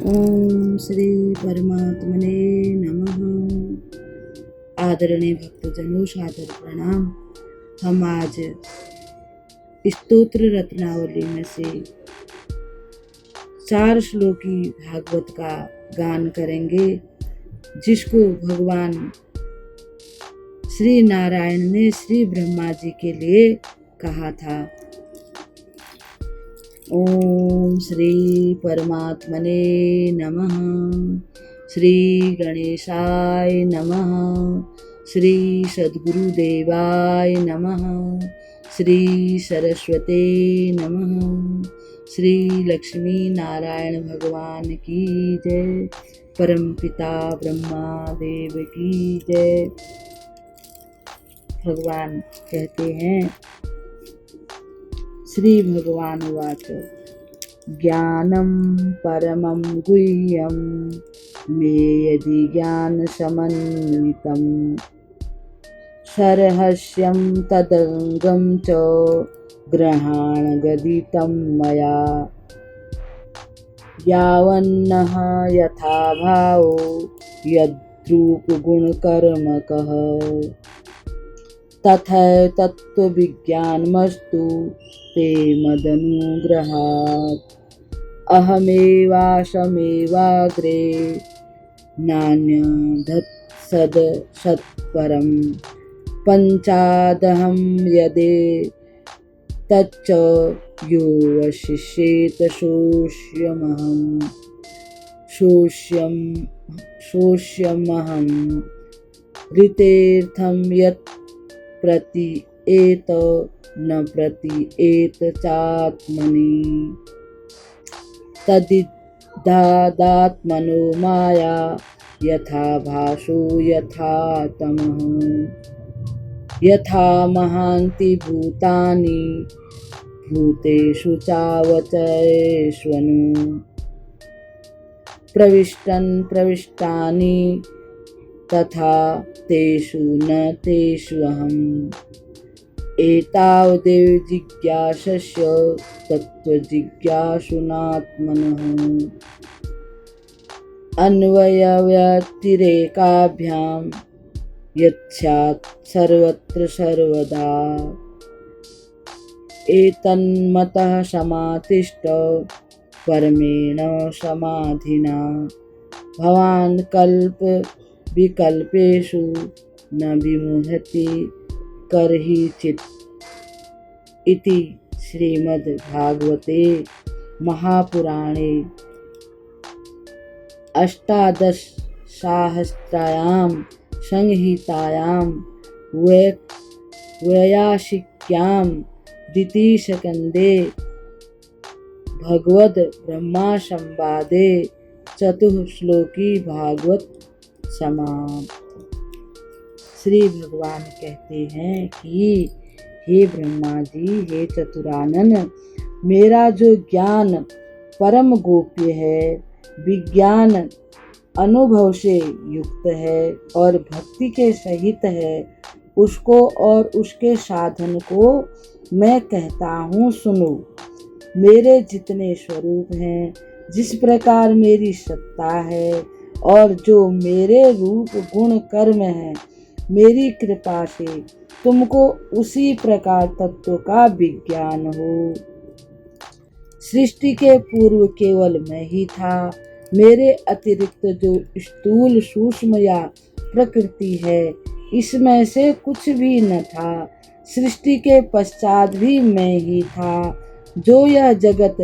ओम श्री परमात्मने नमः। आदरणीय भक्तजनों, सादर प्रणाम। हम आज स्तोत्र रत्नावली में से 4 श्लोकी भागवत का गान करेंगे, जिसको भगवान श्री नारायण ने श्री ब्रह्मा जी के लिए कहा था। ओम श्री परमात्मने नमः। श्री गणेशाय नमः। श्री सद्गुरुदेवाय नमः। श्री सरस्वते नमः। श्री लक्ष्मी नारायण भगवान की जय। परम पिता ब्रह्मा देव की जय। भगवान कहते हैं, श्री भगवान वाच ज्ञानं परमं गुह्यं मे यदि ज्ञान समन्वितं सरहस्यं तदंगं च ग्रहाणगदितं मया यावन्नः यथा भावो यद्रूपगुणकर्मकः तथा तत्त्वविज्ञानमस्तु ते मदनुग्रहात्। अहमेवासमेवाग्रे नान्यदसत्परं पञ्चादहं यदे तच्च यो वशिष्येत शोष्यमहं ऋतेर्थं यत् प्रतीयेत न प्रतीयेत चात्मनि तदिदात्मनो माया यथा भासो यथा तमः यथा महान्ति भूतानि भूतेषु चावचयेष्वनु प्रविष्टानि तथा तेषु न तेषु अहम्। एतावदेव जिज्ञासस्य तत्त्वजिज्ञासुनात्मनः अन्वयव्यतिरेकाभ्यां यच्छात् सर्वत्र सर्वदा एतन्मतः समातिष्ठ परमेण समाधिना भवान् कल्प विकल्पेषु न विमुह्यति कर्हिचित्। इति श्रीमद्भागवते महापुराणे अष्टादशसहस्रायां संहितायां वैयासिक्यां द्वितीयस्कन्धे भगवद् ब्रह्मा संवादे चतुश्लोकी भागवत समाप्त। श्री भगवान कहते हैं कि हे ब्रह्मा जी, हे चतुरानन, मेरा जो ज्ञान परम गोप्य है, विज्ञान अनुभव से युक्त है और भक्ति के सहित है, उसको और उसके साधन को मैं कहता हूँ सुनो। मेरे जितने स्वरूप हैं, जिस प्रकार मेरी सत्ता है और जो मेरे रूप गुण कर्म है, मेरी कृपा से तुमको उसी प्रकार तत्व का विज्ञान हो। सृष्टि के पूर्व केवल मैं ही था। मेरे अतिरिक्त जो स्थूल सूक्ष्म या प्रकृति है, इसमें से कुछ भी न था। सृष्टि के पश्चात भी मैं ही था। जो यह जगत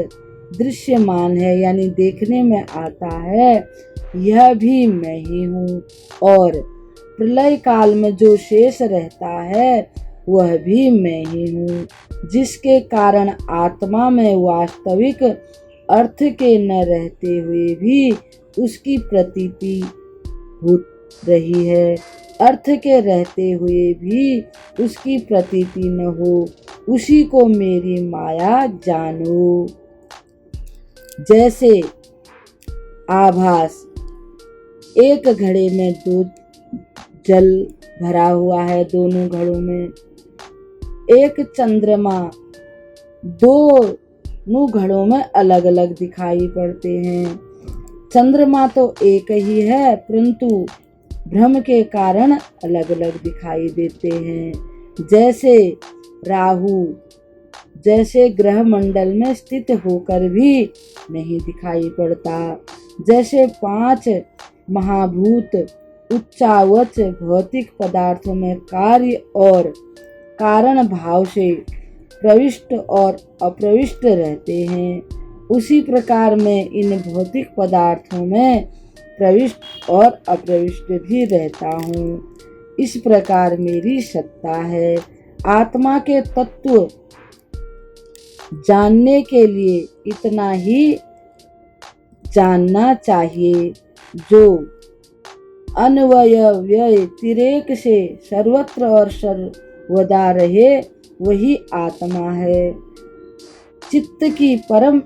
दृश्यमान है, यानी देखने में आता है, यह भी मैं ही हूँ। और प्रलय काल में जो शेष रहता है, वह भी मैं ही हूँ, जिसके कारण आत्मा में वास्तविक अर्थ के न रहते हुए भी उसकी प्रतीति हो रही है, अर्थ के रहते हुए भी उसकी प्रतीति न हो, उसी को मेरी माया जानो। जैसे आभास, एक घड़े में 2 जल भरा हुआ है, दोनों घड़ों में एक चंद्रमा, दोनों घड़ों में अलग अलग दिखाई पड़ते हैं। चंद्रमा तो एक ही है, परंतु भ्रम के कारण अलग अलग दिखाई देते हैं। जैसे ग्रह मंडल में स्थित होकर भी नहीं दिखाई पड़ता। जैसे 5 महाभूत उच्चावच भौतिक पदार्थों में कार्य और कारण भाव से प्रविष्ट और अप्रविष्ट रहते हैं, उसी प्रकार मैं इन भौतिक पदार्थों में प्रविष्ट और अप्रविष्ट भी रहता हूँ। इस प्रकार मेरी सत्ता है। आत्मा के तत्व जानने के लिए इतना ही जानना चाहिए, जो अन्वयव्यतिरेक से सर्वत्र और सर्वदा रहे, वही आत्मा है। चित्त की परम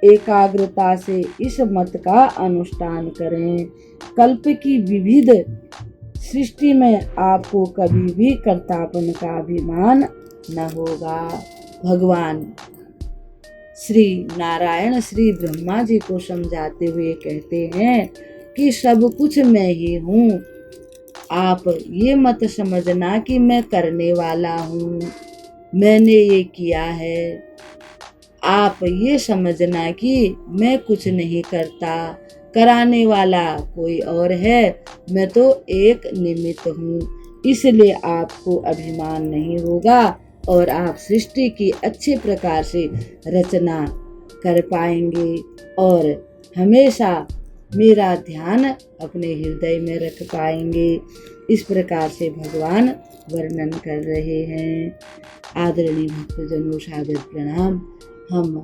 एकाग्रता से इस मत का अनुष्ठान करें। कल्प की विविध सृष्टि में आपको कभी भी कर्तापन का अभिमान न होगा। भगवान श्री नारायण श्री ब्रह्मा जी को समझाते हुए कहते हैं कि सब कुछ मैं ही हूँ। आप ये मत समझना कि मैं करने वाला हूँ, मैंने ये किया है। आप ये समझना कि मैं कुछ नहीं करता, कराने वाला कोई और है, मैं तो एक निमित्त हूँ। इसलिए आपको अभिमान नहीं होगा और आप सृष्टि की अच्छे प्रकार से रचना कर पाएंगे और हमेशा मेरा ध्यान अपने हृदय में रख पाएंगे। इस प्रकार से भगवान वर्णन कर रहे हैं। आदरणीय भक्तजनों, सादर प्रणाम। हम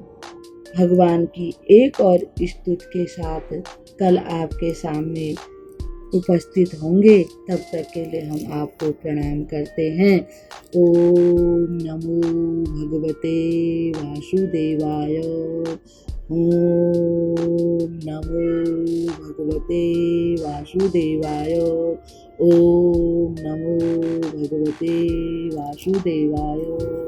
भगवान की एक और स्तुति के साथ कल आपके सामने उपस्थित होंगे। तब तक के लिए हम आपको प्रणाम करते हैं। ओम नमो भगवते वासुदेवाय। ओम नमो भगवते वासुदेवाय। ओम नमो भगवते वासुदेवाय।